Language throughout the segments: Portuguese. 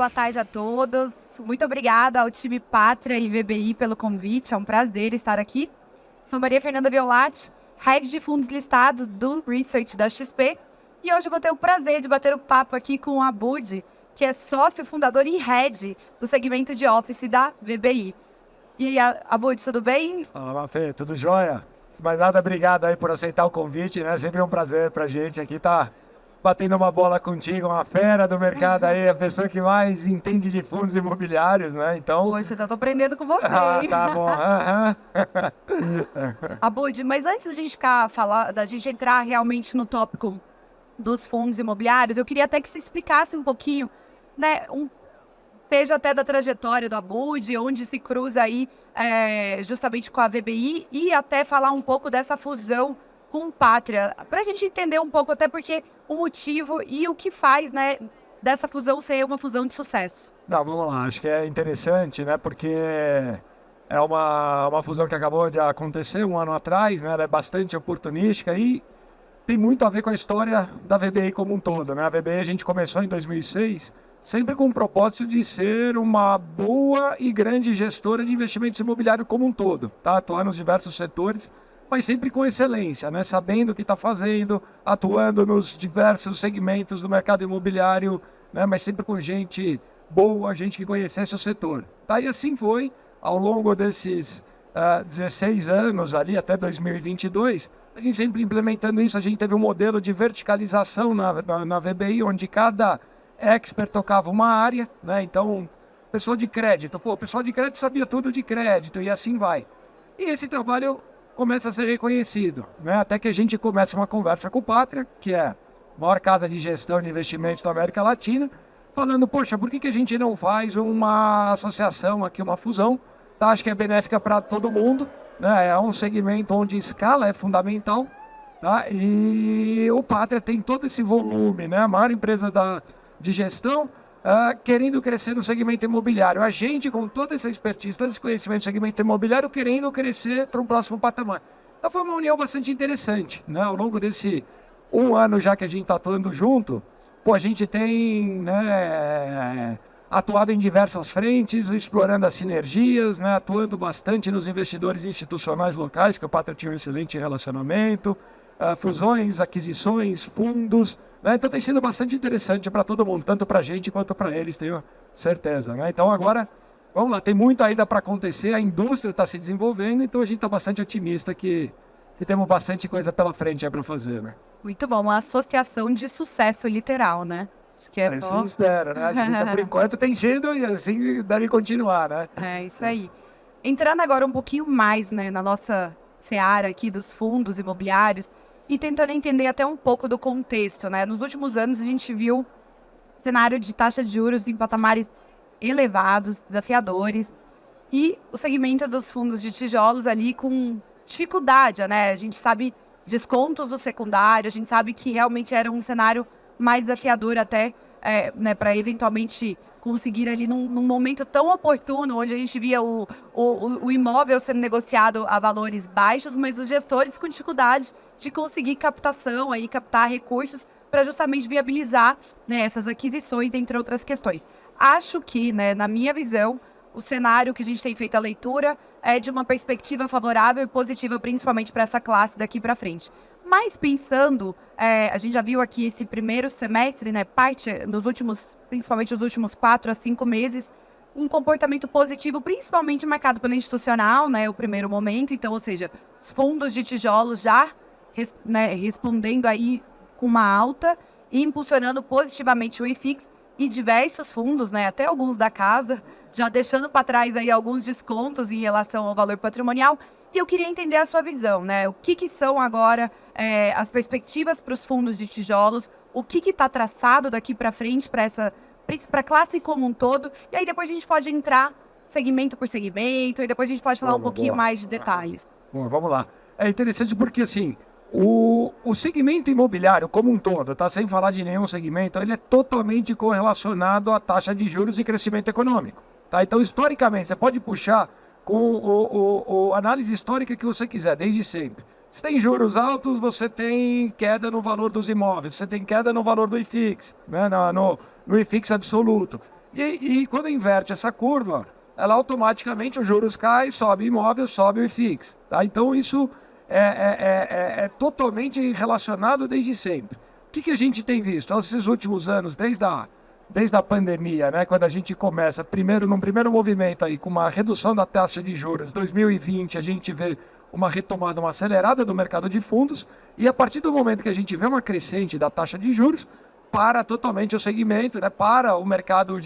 boa tarde a todos. Muito obrigada ao time Pátria e VBI pelo convite, é um prazer estar aqui. Sou Maria Fernanda Violatti, Head de Fundos Listados do Research da XP, e hoje eu vou ter o prazer de bater o papo aqui com o Abud, que é sócio, fundador e Head do segmento de Office da VBI. E aí, Abud, tudo bem? Fala, Mafê, tudo jóia? Mais nada, obrigado aí por aceitar o convite, né? Sempre é um prazer pra gente aqui estar batendo uma bola contigo, uma fera do mercado aí, a pessoa que mais entende de fundos imobiliários, né? Então... Hoje eu tô aprendendo com você. Tá bom. Abud, mas antes de da gente entrar realmente no tópico dos fundos imobiliários, eu queria até que você explicasse um pouquinho, né, seja até da trajetória do Abud, onde se cruza aí justamente com a VBI, e até falar um pouco dessa fusão com o Pátria, para a gente entender um pouco, até porque o motivo e o que faz, né, dessa fusão ser uma fusão de sucesso. Não, vamos lá, acho que é interessante, né, porque é uma fusão que acabou de acontecer um ano atrás, né, ela é bastante oportunística e tem muito a ver com a história da VBI como um todo, né? A VBI a gente começou em 2006, sempre com o propósito de ser uma boa e grande gestora de investimentos imobiliários como um todo, tá? Atuar nos diversos setores, mas sempre com excelência, né? Sabendo o que está fazendo, atuando nos diversos segmentos do mercado imobiliário, né? Mas sempre com gente boa, gente que conhecesse o setor. Tá? E assim foi, ao longo desses 16 anos ali, até 2022, a gente sempre implementando isso. A gente teve um modelo de verticalização na VBI, onde cada expert tocava uma área, né? Então, pessoa de crédito, pessoal de crédito sabia tudo de crédito, e assim vai. E esse trabalho começa a ser reconhecido, né? Até que a gente começa uma conversa com o Pátria, que é a maior casa de gestão de investimentos da América Latina, falando, poxa, por que a gente não faz uma associação aqui, uma fusão? Tá? Acho que é benéfica para todo mundo, né? É um segmento onde escala é fundamental, tá? E o Pátria tem todo esse volume, né? A maior empresa de gestão, querendo crescer no segmento imobiliário. A gente, com toda essa expertise, todo esse conhecimento do segmento imobiliário, querendo crescer para um próximo patamar. Então foi uma união bastante interessante, né? Ao longo desse um ano já que a gente está atuando junto, a gente tem, né, atuado em diversas frentes, explorando as sinergias, né, atuando bastante nos investidores institucionais locais, que o Pátria tinha um excelente relacionamento, fusões, aquisições, fundos, né? Então tem sido bastante interessante para todo mundo, tanto para a gente quanto para eles, tenho certeza, né? Então agora, vamos lá, tem muito ainda para acontecer, a indústria está se desenvolvendo, então a gente está bastante otimista que temos bastante coisa pela frente para fazer, né? Muito bom, uma associação de sucesso literal, né? Acho que é só... espero, né? Acho que por enquanto tem sido e assim deve continuar, né? É isso aí. Entrando agora um pouquinho mais, né, na nossa seara aqui dos fundos imobiliários e tentando entender até um pouco do contexto, né? Nos últimos anos a gente viu cenário de taxa de juros em patamares elevados, desafiadores, e o segmento dos fundos de tijolos ali com dificuldade, né? A gente sabe descontos do secundário, a gente sabe que realmente era um cenário mais desafiador até, né, para eventualmente conseguir ali num momento tão oportuno, onde a gente via o imóvel sendo negociado a valores baixos, mas os gestores com dificuldade de conseguir captação, aí, captar recursos para justamente viabilizar, né, essas aquisições, entre outras questões. Acho que, né, na minha visão, o cenário que a gente tem feito a leitura é de uma perspectiva favorável e positiva, principalmente para essa classe daqui para frente. Mas pensando, a gente já viu aqui esse primeiro semestre, né, principalmente os últimos 4 a 5 meses, um comportamento positivo, principalmente marcado pelo institucional, né, o primeiro momento. Então, ou seja, os fundos de tijolos já respondendo aí com uma alta e impulsionando positivamente o IFIX, e diversos fundos, né, até alguns da casa, já deixando para trás aí alguns descontos em relação ao valor patrimonial. E eu queria entender a sua visão, né? O que são agora as perspectivas para os fundos de tijolos, o que está traçado daqui para frente para a classe como um todo, e aí depois a gente pode entrar segmento por segmento, e depois a gente pode falar um pouquinho mais de detalhes. Bom, vamos lá. É interessante porque, assim, o segmento imobiliário como um todo, tá? Sem falar de nenhum segmento, ele é totalmente correlacionado à taxa de juros e crescimento econômico, tá? Então, historicamente, você pode puxar com a análise histórica que você quiser, desde sempre. Se tem juros altos, você tem queda no valor dos imóveis, você tem queda no valor do IFIX, né? no IFIX absoluto. E quando inverte essa curva, ela automaticamente, os juros caem, sobe o imóvel, sobe o IFIX. Tá? Então, isso é totalmente relacionado desde sempre. O que a gente tem visto? Esses últimos anos, desde a pandemia, né, quando a gente começa, num primeiro movimento aí, com uma redução da taxa de juros, 2020 a gente vê uma retomada, uma acelerada do mercado de fundos, e a partir do momento que a gente vê uma crescente da taxa de juros, para totalmente o segmento, né, para o mercado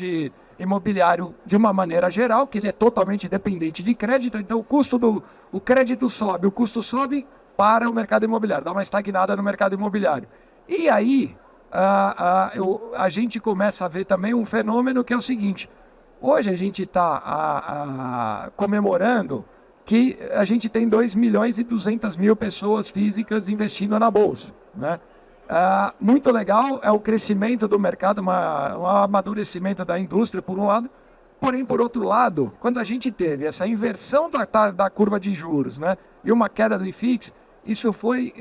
imobiliário de uma maneira geral, que ele é totalmente dependente de crédito, então o crédito sobe, o custo sobe para o mercado imobiliário, dá uma estagnada no mercado imobiliário. E aí, a gente começa a ver também um fenômeno que é o seguinte: hoje a gente está comemorando que a gente tem 2.200.000 pessoas físicas investindo na Bolsa, né? Muito legal, é o crescimento do mercado, um amadurecimento da indústria, por um lado. Porém, por outro lado, quando a gente teve essa inversão da curva de juros, né, e uma queda do IFIX, isso foi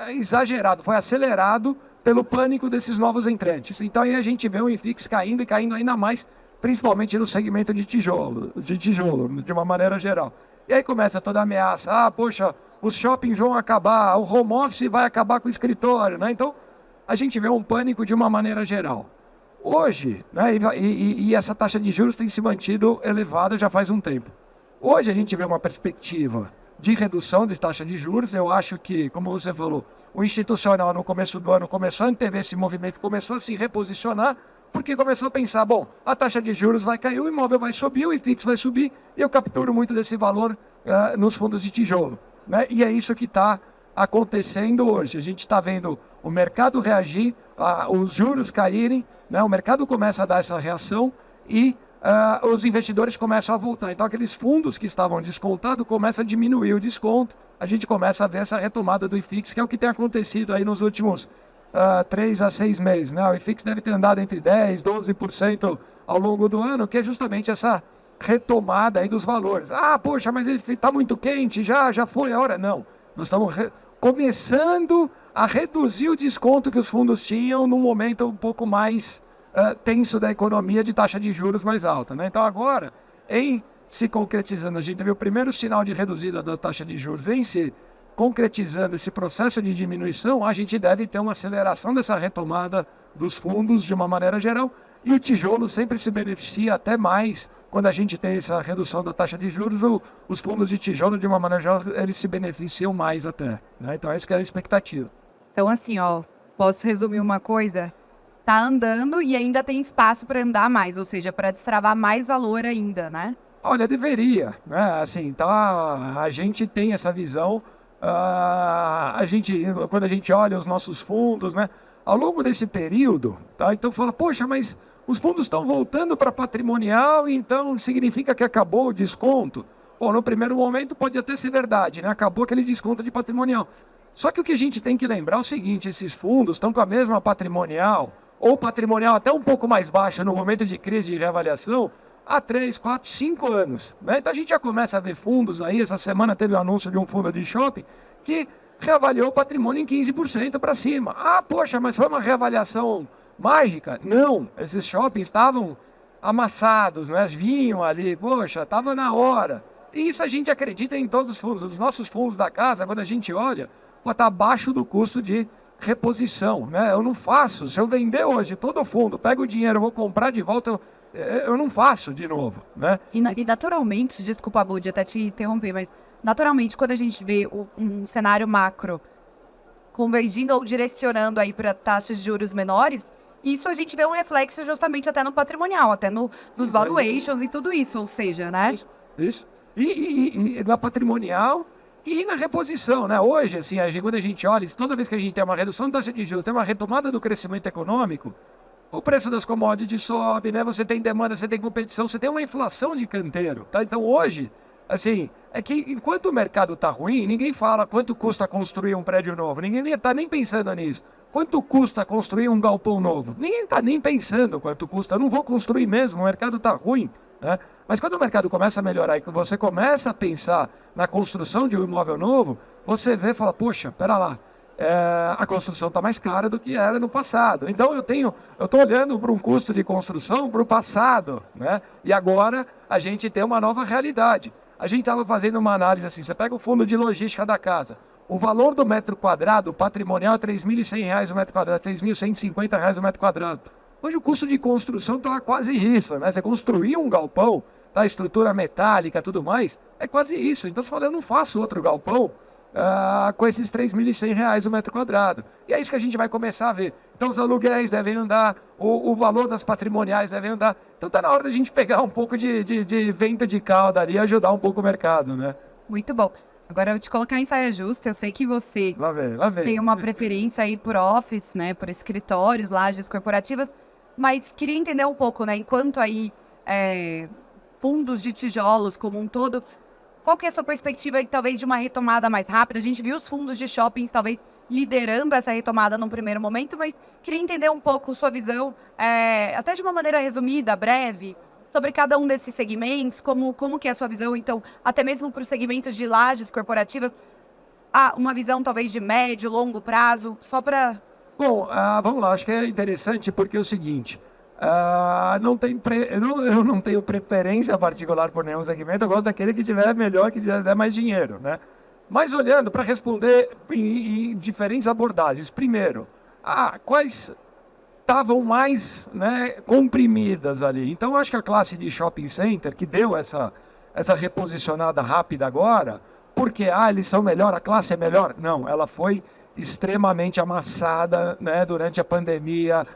exagerado, foi acelerado pelo pânico desses novos entrantes. Então aí a gente vê o IFIX caindo e caindo ainda mais, principalmente no segmento de tijolo, de uma maneira geral. E aí começa toda a ameaça, poxa, os shoppings vão acabar, o home office vai acabar com o escritório, né? Então a gente vê um pânico de uma maneira geral. Hoje, né, e essa taxa de juros tem se mantido elevada já faz um tempo. Hoje a gente vê uma perspectiva de redução de taxa de juros. Eu acho que, como você falou, o institucional no começo do ano começou a antever esse movimento, começou a se reposicionar, porque começou a pensar, bom, a taxa de juros vai cair, o imóvel vai subir, o IFIX vai subir, e eu capturo muito desse valor nos fundos de tijolo, né? E é isso que está acontecendo hoje. A gente está vendo o mercado reagir, os juros caírem, né? O mercado começa a dar essa reação e os investidores começam a voltar. Então, aqueles fundos que estavam descontados começam a diminuir o desconto. A gente começa a ver essa retomada do IFIX, que é o que tem acontecido aí nos últimos 3 a 6 meses. Né? O IFIX deve ter andado entre 10% e 12% ao longo do ano, que é justamente essa retomada aí dos valores. Poxa, mas ele está muito quente, já foi a hora. Não, nós estamos começando a reduzir o desconto que os fundos tinham num momento um pouco mais tenso da economia, de taxa de juros mais alta, né? Então agora, se concretizando, a gente teve o primeiro sinal de reduzida da taxa de juros, se concretizando esse processo de diminuição, a gente deve ter uma aceleração dessa retomada dos fundos de uma maneira geral, e o tijolo sempre se beneficia até mais quando a gente tem essa redução da taxa de juros. Os fundos de tijolo, de uma maneira geral, eles se beneficiam mais até, né? Então essa que é a expectativa. Então assim, posso resumir uma coisa? Tá andando e ainda tem espaço para andar mais, ou seja, para destravar mais valor ainda, né? Olha, deveria, né? Assim, tá, a gente tem essa visão, quando a gente olha os nossos fundos, né? Ao longo desse período, tá? Então fala, poxa, mas os fundos estão voltando para patrimonial, então significa que acabou o desconto? Bom, no primeiro momento pode até ser verdade, né? Acabou aquele desconto de patrimonial. Só que o que a gente tem que lembrar é o seguinte: esses fundos estão com a mesma patrimonial, ou patrimonial até um pouco mais baixa no momento de crise de reavaliação, há 3, 4, 5 anos. Né? Então a gente já começa a ver fundos aí. Essa semana teve o anúncio de um fundo de shopping que reavaliou o patrimônio em 15% para cima. Poxa, mas foi uma reavaliação mágica? Não, esses shoppings estavam amassados, né? Vinham ali, poxa, estava na hora. E isso a gente acredita em todos os fundos. Os nossos fundos da casa, quando a gente olha, está abaixo do custo de reposição, né? Eu não faço, se eu vender hoje todo o fundo, pego o dinheiro, vou comprar de volta, eu não faço de novo, né? E naturalmente, desculpa, Budi, até te interromper, mas naturalmente quando a gente vê um cenário macro convergindo ou direcionando aí para taxas de juros menores, isso a gente vê um reflexo justamente até no patrimonial, até nos valuations e tudo isso, ou seja, né? Isso. E na patrimonial e na reposição, né? Hoje, assim, quando a gente olha, toda vez que a gente tem uma redução da taxa de juros, tem uma retomada do crescimento econômico, o preço das commodities sobe, né? Você tem demanda, você tem competição, você tem uma inflação de canteiro, tá? Então hoje, assim, é que enquanto o mercado tá ruim, ninguém fala quanto custa construir um prédio novo, ninguém tá nem pensando nisso. Quanto custa construir um galpão novo? Ninguém tá nem pensando quanto custa, eu não vou construir mesmo, o mercado tá ruim, né? Mas quando o mercado começa a melhorar e que você começa a pensar na construção de um imóvel novo, você vê e fala, poxa, pera lá, a construção está mais cara do que era no passado. Então eu estou olhando para um custo de construção para o passado, né? E agora a gente tem uma nova realidade. A gente estava fazendo uma análise assim, você pega o fundo de logística da casa, o valor do metro quadrado patrimonial é R$ 3.100 o metro quadrado, R$ 3.150 o metro quadrado. Hoje o custo de construção está quase isso, né? Você construir um galpão, tá, estrutura metálica, tudo mais, é quase isso. Então você fala, eu não faço outro galpão com esses R$ 3.100 o metro quadrado. E é isso que a gente vai começar a ver. Então os aluguéis devem andar, o valor das patrimoniais deve andar. Então está na hora da gente pegar um pouco de vento de cauda ali e ajudar um pouco o mercado, né? Muito bom. Agora eu vou te colocar em saia justa. Eu sei que você Lá vem. tem uma preferência aí por office, né? Por escritórios, lajes corporativas. Mas queria entender um pouco, né? Enquanto aí fundos de tijolos como um todo, qual que é a sua perspectiva aí, talvez, de uma retomada mais rápida? A gente viu os fundos de shoppings, talvez, liderando essa retomada num primeiro momento, mas queria entender um pouco sua visão, até de uma maneira resumida, breve, sobre cada um desses segmentos, como que é a sua visão, então, até mesmo para o segmento de lajes corporativas, uma visão talvez de médio, longo prazo, só para... Bom, vamos lá, acho que é interessante porque é o seguinte, eu não tenho preferência particular por nenhum segmento, eu gosto daquele que tiver melhor, que der mais dinheiro, né? Mas olhando para responder em diferentes abordagens, primeiro, quais estavam mais, né, comprimidas ali? Então, acho que a classe de shopping center, que deu essa reposicionada rápida agora, porque eles são melhor, a classe é melhor? Não, ela foi extremamente amassada, né, durante a pandemia,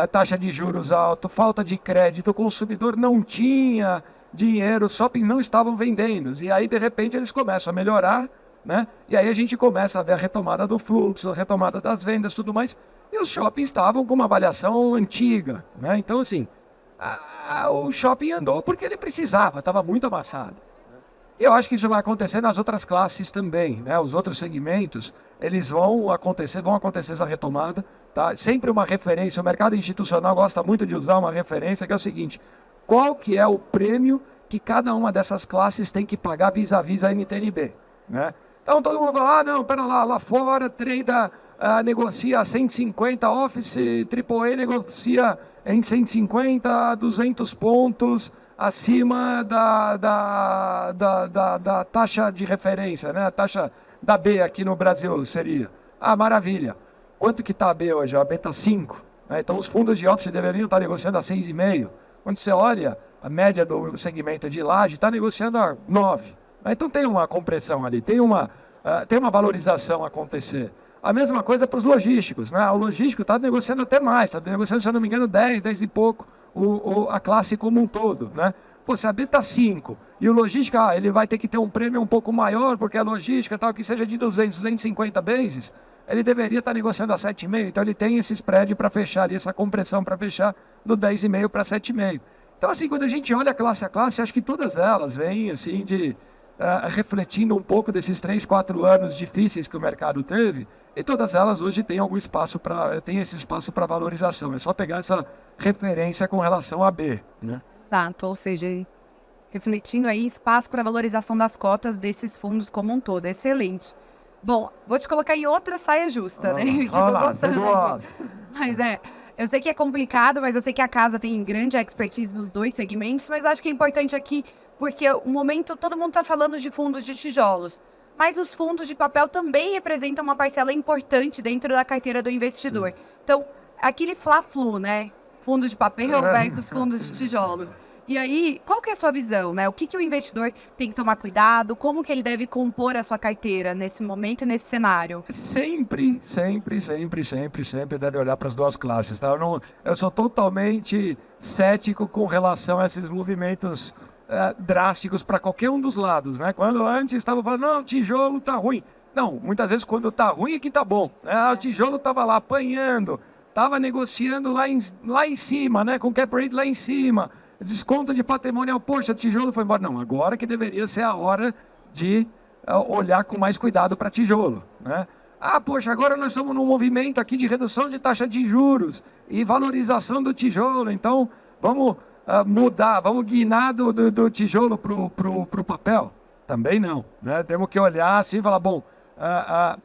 taxa de juros alta, falta de crédito, o consumidor não tinha dinheiro, os shoppings não estavam vendendo, e aí de repente eles começam a melhorar, né, e aí a gente começa a ver a retomada do fluxo, a retomada das vendas, tudo mais, e os shoppings estavam com uma avaliação antiga, né, então assim, o shopping andou porque ele precisava, estava muito amassado. Eu acho que isso vai acontecer nas outras classes também, né? Os outros segmentos, eles vão acontecer essa retomada, tá? Sempre uma referência, o mercado institucional gosta muito de usar uma referência, que é o seguinte, qual que é o prêmio que cada uma dessas classes tem que pagar vis-à-vis a NTNB, né? Então todo mundo fala, não, pera lá fora, trader negocia 150, Office AAA negocia em 150, 200 pontos, acima da taxa de referência, né? A taxa da B aqui no Brasil seria. Maravilha. Quanto que está a B hoje? A B está 5. Né? Então os fundos de office deveriam estar negociando a 6,5. Quando você olha, a média do segmento de laje está negociando a 9. Né? Então tem uma compressão ali, tem uma valorização a acontecer. A mesma coisa para os logísticos, né? O logístico está negociando até mais, está negociando, se eu não me engano, 10 e pouco, a classe como um todo, né? Pô, se a B está 5 e o logística, ele vai ter que ter um prêmio um pouco maior, porque a logística, tal, que seja de 250 bases, ele deveria estar negociando a 7,5, então ele tem esse spread para fechar ali, essa compressão para fechar do 10,5 para 7,5. Então, assim, quando a gente olha classe a classe, acho que todas elas vêm, assim, refletindo um pouco desses 3, 4 anos difíceis que o mercado teve, e todas elas hoje têm algum espaço tem esse espaço para valorização. É só pegar essa referência com relação a B, né? Exato, ou seja, refletindo aí espaço para valorização das cotas desses fundos como um todo. Excelente. Bom, vou te colocar em outra saia justa, né? Mas eu sei que é complicado, mas eu sei que a casa tem grande expertise nos dois segmentos, mas acho que é importante aqui, porque o momento todo mundo está falando de fundos de tijolos, mas os fundos de papel também representam uma parcela importante dentro da carteira do investidor. Então, aquele fla-flu, né? Fundos de papel versus fundos de tijolos. E aí, qual que é a sua visão, né? O que o investidor tem que tomar cuidado? Como que ele deve compor a sua carteira nesse momento e nesse cenário? Sempre deve olhar para as duas classes, tá? Eu sou totalmente cético com relação a esses movimentos drásticos para qualquer um dos lados, né? Quando antes estava falando, não, tijolo tá ruim. Não, muitas vezes quando tá ruim é que tá bom, né? O tijolo estava lá apanhando, estava negociando lá em cima, né? Com cap rate lá em cima, desconto de patrimonial, poxa, o tijolo foi embora. Não, agora que deveria ser a hora de olhar com mais cuidado para tijolo, né? Poxa, agora nós estamos num movimento aqui de redução de taxa de juros e valorização do tijolo, então vamos mudar, vamos guinar do tijolo pro papel? Também não, né? Temos que olhar assim e falar, bom,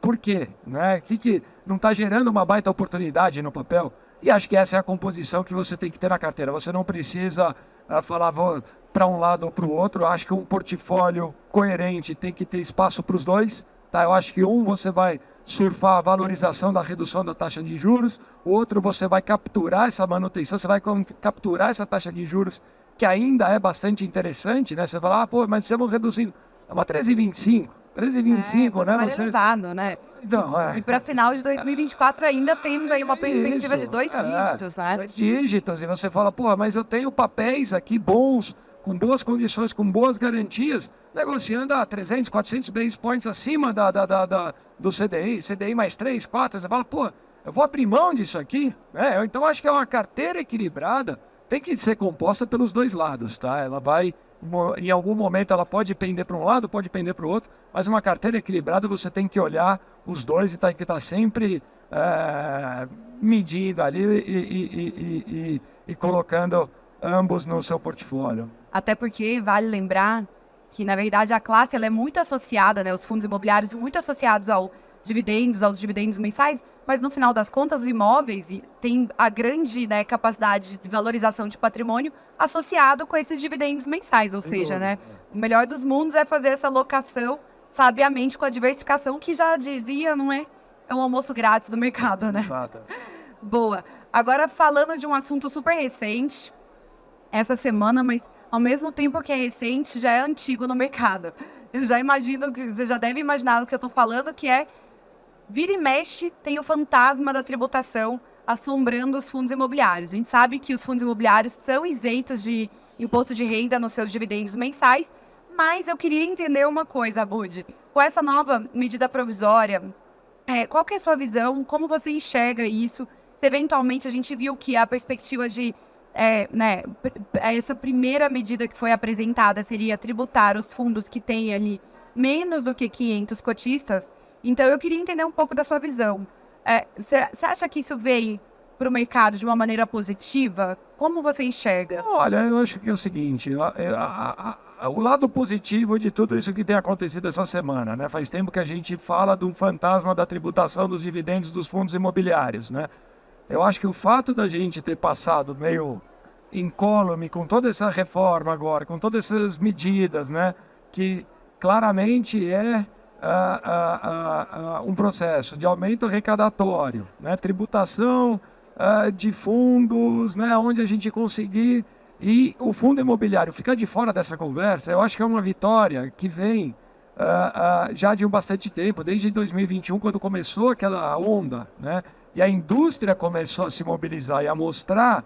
Por quê? Né? Que não está gerando uma baita oportunidade no papel? E acho que essa é a composição que você tem que ter na carteira. Você não precisa falar vou para um lado ou para o outro. Eu acho que um portfólio coerente tem que ter espaço para os dois. Tá? Eu acho que você vai surfar a valorização da redução da taxa de juros, o outro você vai capturar essa manutenção, você vai capturar essa taxa de juros que ainda é bastante interessante, né? Você fala, pô, mas estamos reduzindo. É uma 13,25. 13,25, né? Você... elevado, né? Então, E para final de 2024 ainda temos aí uma perspectiva de 2 dígitos, né? 2 dígitos, e você fala, pô, mas eu tenho papéis aqui bons, com boas condições, com boas garantias, negociando a 300, 400 base points acima do CDI mais 3, 4, você fala, pô, eu vou abrir mão disso aqui, né? Então acho que é uma carteira equilibrada, tem que ser composta pelos dois lados, tá? Ela vai, em algum momento ela pode pender para um lado, pode pender para o outro, mas uma carteira equilibrada você tem que olhar os dois e tem que estar sempre medindo ali e colocando ambos no seu portfólio. Até porque vale lembrar que, na verdade, a classe ela é muito associada, né, os fundos imobiliários muito associados aos dividendos mensais, mas no final das contas os imóveis têm a grande, né, capacidade de valorização de patrimônio associado com esses dividendos mensais, ou seja, né, o melhor dos mundos é fazer essa alocação sabiamente com a diversificação que já dizia, não é? É um almoço grátis do mercado, né? Exato. Boa. Agora falando de um assunto super recente, essa semana, mas ao mesmo tempo que é recente, já é antigo no mercado. Eu já imagino, que você já deve imaginar o que eu estou falando, que é vira e mexe, tem o fantasma da tributação assombrando os fundos imobiliários. A gente sabe que os fundos imobiliários são isentos de imposto de renda nos seus dividendos mensais, mas eu queria entender uma coisa, Abud. Com essa nova medida provisória, qual que é a sua visão? Como você enxerga isso? Se eventualmente a gente viu que a perspectiva de essa primeira medida que foi apresentada seria tributar os fundos que têm ali menos do que 500 cotistas. Então, eu queria entender um pouco da sua visão. Você acha que isso veio para o mercado de uma maneira positiva? Como você enxerga? Olha, eu acho que é o seguinte, o lado positivo de tudo isso que tem acontecido essa semana, né? Faz tempo que a gente fala de um fantasma da tributação dos dividendos dos fundos imobiliários, né? Eu acho que o fato da gente ter passado meio incólume com toda essa reforma agora, com todas essas medidas, né, que claramente é um processo de aumento arrecadatório, né, tributação de fundos, né, onde a gente conseguir, e o fundo imobiliário ficar de fora dessa conversa, eu acho que é uma vitória que vem já de bastante tempo, desde 2021, quando começou aquela onda, né, e a indústria começou a se mobilizar e a mostrar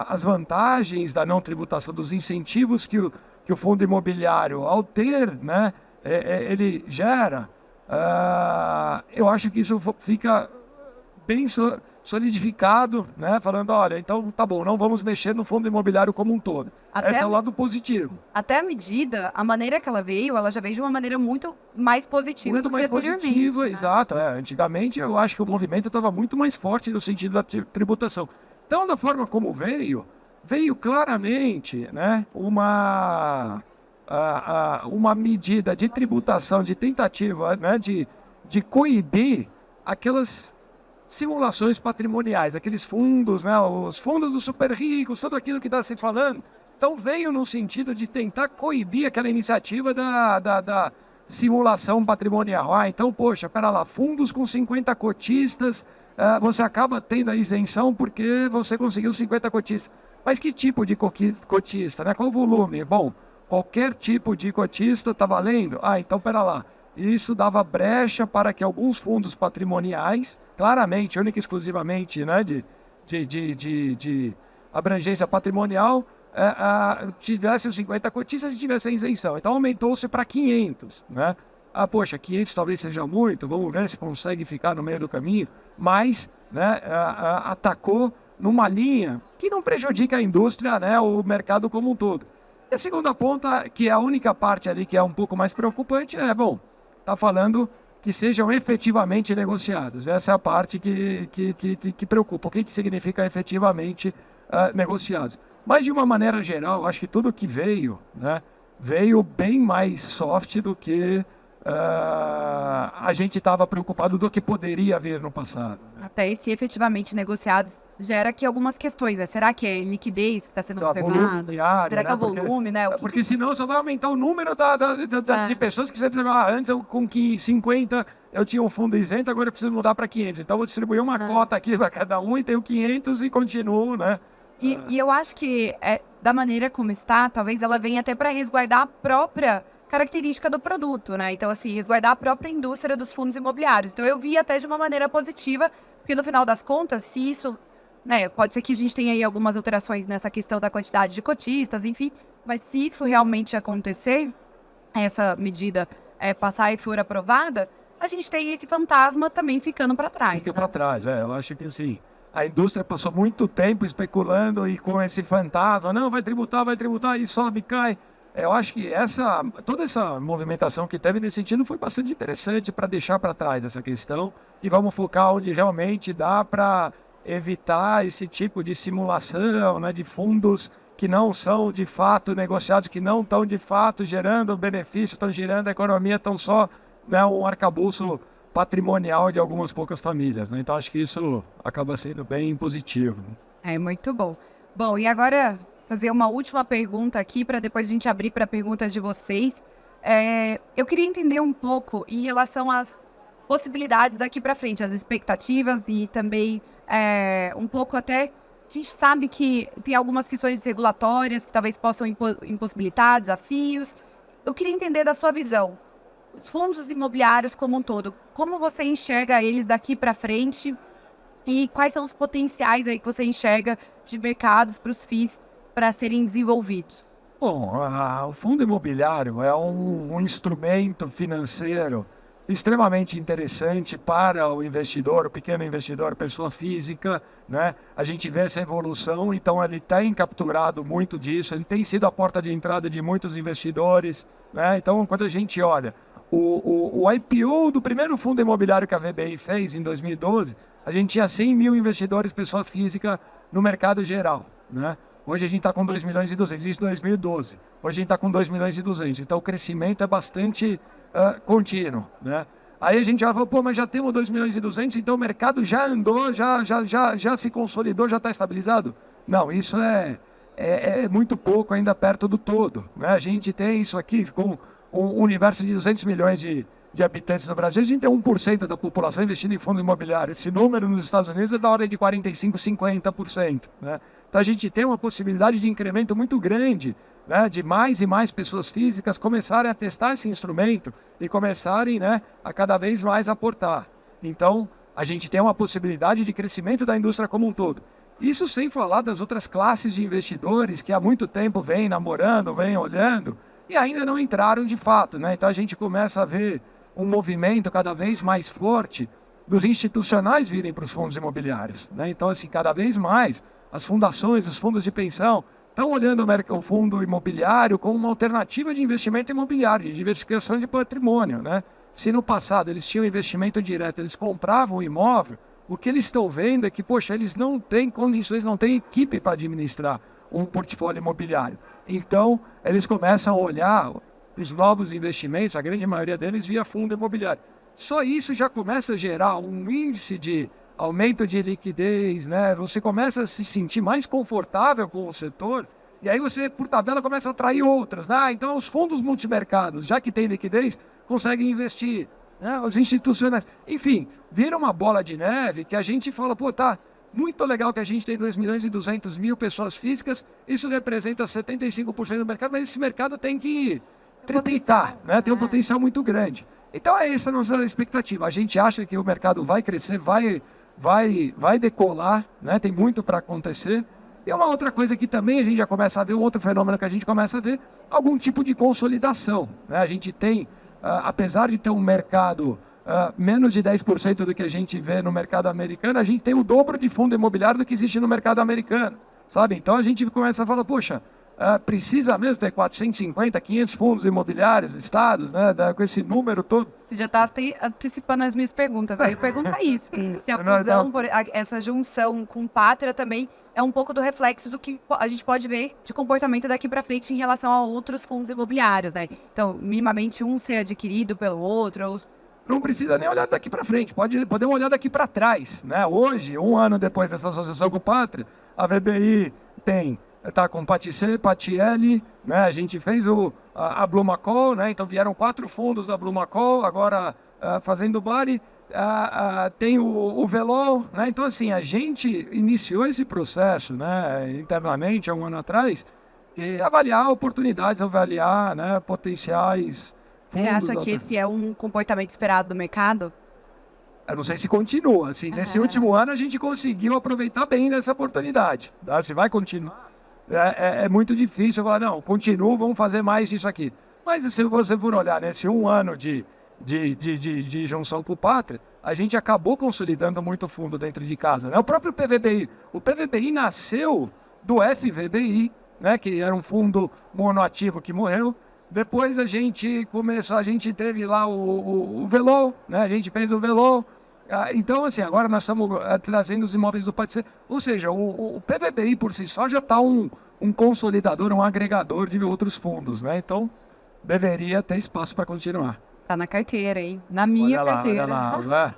as vantagens da não tributação, dos incentivos que o fundo imobiliário, ao ter, né, ele gera. Eu acho que isso fica bem solidificado, né, falando, olha, então tá bom, não vamos mexer no fundo imobiliário como um todo. Esse é o lado positivo. Até a medida, a maneira que ela já veio de uma maneira muito mais positiva do que anteriormente. Né? Exato. Antigamente eu acho que o movimento estava muito mais forte no sentido da tributação. Então, da forma como veio claramente, né, uma medida de tributação, de tentativa, né, de coibir aquelas simulações patrimoniais, aqueles fundos, né, os fundos dos super ricos, tudo aquilo que está se falando. Então veio no sentido de tentar coibir aquela iniciativa da simulação patrimonial. Então, poxa, pera lá, fundos com 50 cotistas, você acaba tendo a isenção porque você conseguiu 50 cotistas. Mas que tipo de cotista, né? Qual o volume? Bom, qualquer tipo de cotista está valendo? Então pera lá. Isso dava brecha para que alguns fundos patrimoniais, claramente, única e exclusivamente, né, de abrangência patrimonial, tivessem os 50 cotistas e tivessem isenção. Então aumentou-se para 500, né? Poxa, 500 talvez seja muito, vamos ver se consegue ficar no meio do caminho, mas, né, atacou numa linha que não prejudica a indústria, né, o mercado como um todo. E a segunda ponta, que é a única parte ali que é um pouco mais preocupante, está falando que sejam efetivamente negociados. Essa é a parte que preocupa. O que significa efetivamente negociados? Mas, de uma maneira geral, acho que tudo que veio, né, veio bem mais soft do que a gente estava preocupado do que poderia vir no passado. Até se efetivamente negociados, gera aqui algumas questões, né? Será que é liquidez que está sendo Então, volume observado? diário, Será que é né? o volume, né? O que Porque senão só vai aumentar o número de pessoas que você precisa. Antes, com 50, eu tinha um fundo isento, agora eu preciso mudar para 500. Então, eu vou distribuir uma cota aqui para cada um e tenho 500 e continuo, né? E eu acho que, da maneira como está, talvez ela venha até para resguardar a própria característica do produto, né? Então, assim, resguardar a própria indústria dos fundos imobiliários. Então, eu vi até de uma maneira positiva, porque no final das contas, se isso, né, pode ser que a gente tenha aí algumas alterações nessa questão da quantidade de cotistas, enfim, mas se isso realmente acontecer, essa medida passar e for aprovada, a gente tem esse fantasma também ficando para trás. Fica para trás, eu acho que assim, a indústria passou muito tempo especulando e com esse fantasma, não, vai tributar, e sobe, cai. Eu acho que toda essa movimentação que teve nesse sentido foi bastante interessante para deixar para trás essa questão e vamos focar onde realmente dá para evitar esse tipo de simulação, né, de fundos que não são de fato negociados, que não estão de fato gerando benefício, estão girando a economia, estão só, né, um arcabouço patrimonial de algumas poucas famílias, né? Então acho que isso acaba sendo bem positivo, né? É muito bom. Bom, e agora fazer uma última pergunta aqui para depois a gente abrir para perguntas de vocês. Eu queria entender um pouco em relação às possibilidades daqui para frente, as expectativas e também um pouco até. A gente sabe que tem algumas questões regulatórias que talvez possam impossibilitar desafios. Eu queria entender da sua visão, os fundos imobiliários como um todo, como você enxerga eles daqui para frente e quais são os potenciais aí que você enxerga de mercados para os FIIs para serem desenvolvidos? Bom, o fundo imobiliário é um instrumento financeiro extremamente interessante para o investidor, o pequeno investidor, pessoa física, né? A gente vê essa evolução, então ele tem capturado muito disso, ele tem sido a porta de entrada de muitos investidores, né? Então, quando a gente olha o IPO do primeiro fundo imobiliário que a VBI fez em 2012, a gente tinha 100 mil investidores, pessoa física, no mercado geral, né? Hoje a gente está com 2 milhões e 200, isso em 2012. Hoje a gente está com 2 milhões e 200. Então o crescimento é bastante contínuo, né? Aí a gente já falou, pô, mas já temos 2 milhões e 200, então o mercado já andou, já se consolidou, já está estabilizado? Não, isso é muito pouco ainda perto do todo, né? A gente tem isso aqui com um universo de 200 milhões de habitantes no Brasil, a gente tem 1% da população investindo em fundo imobiliário. Esse número nos Estados Unidos é da ordem de 45%, 50%, né? Então a gente tem uma possibilidade de incremento muito grande, né, de mais e mais pessoas físicas começarem a testar esse instrumento e começarem, né, a cada vez mais aportar. Então a gente tem uma possibilidade de crescimento da indústria como um todo. Isso sem falar das outras classes de investidores que há muito tempo vêm namorando, vêm olhando e ainda não entraram de fato, né? Então a gente começa a ver um movimento cada vez mais forte dos institucionais virem para os fundos imobiliários, né? Então, assim, cada vez mais as fundações, os fundos de pensão estão olhando o fundo imobiliário como uma alternativa de investimento imobiliário, de diversificação de patrimônio, né? Se no passado eles tinham investimento direto, eles compravam o imóvel, o que eles estão vendo é que, poxa, eles não têm condições, não têm equipe para administrar um portfólio imobiliário. Então, eles começam a olhar os novos investimentos, a grande maioria deles via fundo imobiliário. Só isso já começa a gerar um índice de aumento de liquidez, né? Você começa a se sentir mais confortável com o setor e aí você, por tabela, começa a atrair outras, né? Então, os fundos multimercados, já que tem liquidez, conseguem investir, né? Os institucionais, enfim, vira uma bola de neve que a gente fala, pô, tá muito legal que a gente tem 2 milhões e 200 mil pessoas físicas, isso representa 75% do mercado, mas esse mercado tem que triplicar, né? Tem um potencial muito grande. Então é essa a nossa expectativa. A gente acha que o mercado vai crescer, vai decolar, né? Tem muito para acontecer. E uma outra coisa que também a gente já começa a ver, um outro fenômeno que a gente começa a ver, algum tipo de consolidação, né? A gente tem, apesar de ter um mercado menos de 10% do que a gente vê no mercado americano, a gente tem o dobro de fundo imobiliário do que existe no mercado americano, sabe? Então a gente começa a falar, poxa, precisa mesmo ter 450, 500 fundos imobiliários listados, né, com esse número todo? Você já está antecipando as minhas perguntas. Aí pergunta isso. Se a fusão, essa junção com Pátria também é um pouco do reflexo do que a gente pode ver de comportamento daqui para frente em relação a outros fundos imobiliários, né? Então, minimamente um ser adquirido pelo outro, ou Não precisa nem olhar daqui para frente, podemos olhar daqui para trás, né? Hoje, um ano depois dessa associação com o Pátria, a VBI está com Patissé, Patielli, né? A gente fez a Blumacol, né? Então vieram 4 fundos da Blumacol, agora fazendo Bari, tem o Velol, né? Então assim, a gente iniciou esse processo, né, internamente há um ano atrás, e avaliar oportunidades, avaliar, né, potenciais você fundos. acha que esse é um comportamento esperado do mercado? Eu não sei se continua, assim, nesse último ano a gente conseguiu aproveitar bem dessa oportunidade, tá? Se vai continuar, é muito difícil falar, não, continua, vamos fazer mais disso aqui. Mas se você for olhar nesse um ano de junção com o Pátria, a gente acabou consolidando muito fundo dentro de casa, né? O próprio PVBI, o PVBI nasceu do FVBI, né, que era um fundo monoativo que morreu. Depois a gente teve lá o Velol, né? A gente fez o Velol. Então, assim, agora nós estamos trazendo os imóveis do Patissé. Ou seja, o PVBI por si só já está um consolidador, um agregador de outros fundos, né? Então, deveria ter espaço para continuar. Tá na carteira, hein? Na minha carteira. Olha lá.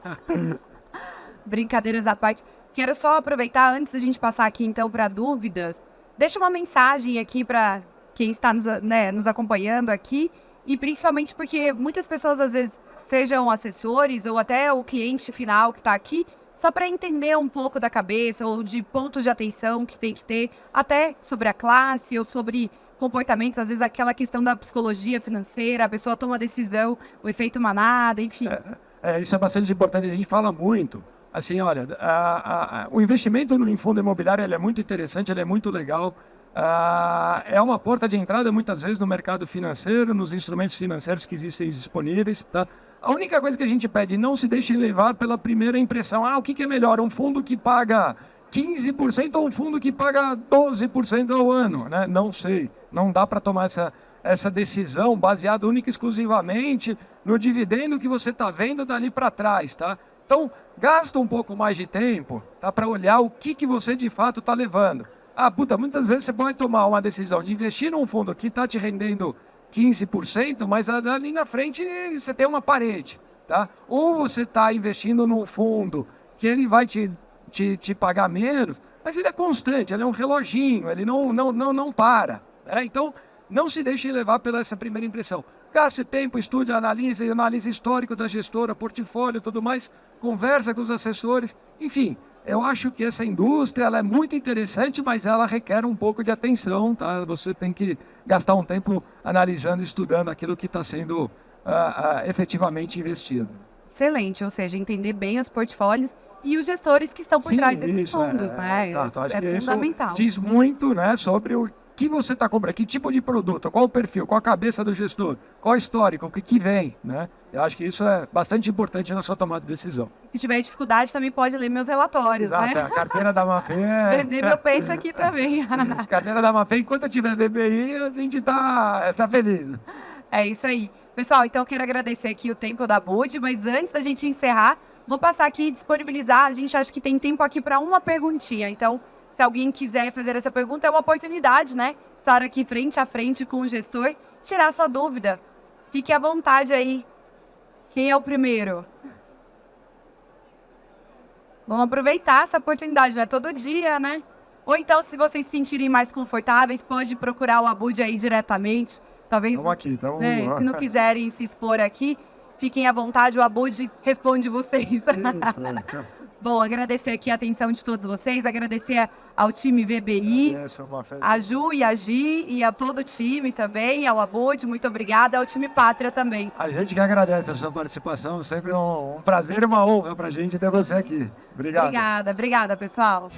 Brincadeiras à parte. Quero só aproveitar, antes da gente passar aqui, então, para dúvidas, deixa uma mensagem aqui para quem está nos acompanhando aqui, e principalmente porque muitas pessoas, às vezes, sejam assessores ou até o cliente final que está aqui, só para entender um pouco da cabeça ou de pontos de atenção que tem que ter, até sobre a classe ou sobre comportamentos, às vezes aquela questão da psicologia financeira, a pessoa toma decisão, o efeito manada, enfim. Isso é bastante importante, a gente fala muito. Assim, olha, o investimento em fundo imobiliário ele é muito interessante, ele é muito legal. É uma porta de entrada, muitas vezes, no mercado financeiro, nos instrumentos financeiros que existem disponíveis, tá? A única coisa que a gente pede, não se deixe levar pela primeira impressão. O que é melhor? Um fundo que paga 15% ou um fundo que paga 12% ao ano, né? Não sei, não dá para tomar essa decisão baseada única e exclusivamente no dividendo que você está vendo dali para trás, tá? Então, gasta um pouco mais de tempo, tá, para olhar o que você de fato está levando. Muitas vezes você pode tomar uma decisão de investir num fundo que está te rendendo 15%, mas ali na frente você tem uma parede, tá? Ou você está investindo num fundo que ele vai te pagar menos, mas ele é constante, ele é um reloginho, ele não para, né? Então, não se deixe levar pela essa primeira impressão. Gaste tempo, estude, analise histórico da gestora, portfólio e tudo mais, conversa com os assessores, enfim. Eu acho que essa indústria ela é muito interessante, mas ela requer um pouco de atenção, tá? Você tem que gastar um tempo analisando, estudando aquilo que está sendo efetivamente investido. Excelente, ou seja, entender bem os portfólios e os gestores que estão por trás desses fundos, né? Exato, acho que fundamental. Isso diz muito, né, sobre o que você está comprando, que tipo de produto, qual o perfil, qual a cabeça do gestor, qual o histórico, o que vem, né? Eu acho que isso é bastante importante na sua tomada de decisão. Se tiver dificuldade, também pode ler meus relatórios, Exato, né? A carteira da Mafê Vender meu peixe aqui também. Carteira da Mafê, enquanto eu tiver BBI, a gente tá feliz. É isso aí. Pessoal, então eu quero agradecer aqui o tempo da Bud, mas antes da gente encerrar, vou passar aqui e disponibilizar, a gente acha que tem tempo aqui para uma perguntinha, então se alguém quiser fazer essa pergunta, é uma oportunidade, né? Estar aqui frente a frente com o gestor, tirar sua dúvida. Fique à vontade aí. Quem é o primeiro? Vamos aproveitar essa oportunidade, não é todo dia, né? Ou então, se vocês se sentirem mais confortáveis, pode procurar o Abud aí diretamente. Talvez, Estamos aqui, se não quiserem se expor aqui, fiquem à vontade, o Abud responde vocês. Bom, agradecer aqui a atenção de todos vocês, agradecer ao time VBI, a Ju e a Gi e a todo o time também, ao Abud, muito obrigada, ao time Pátria também. A gente que agradece a sua participação, sempre um prazer e uma honra para a gente ter você aqui. Obrigado. Obrigada, pessoal.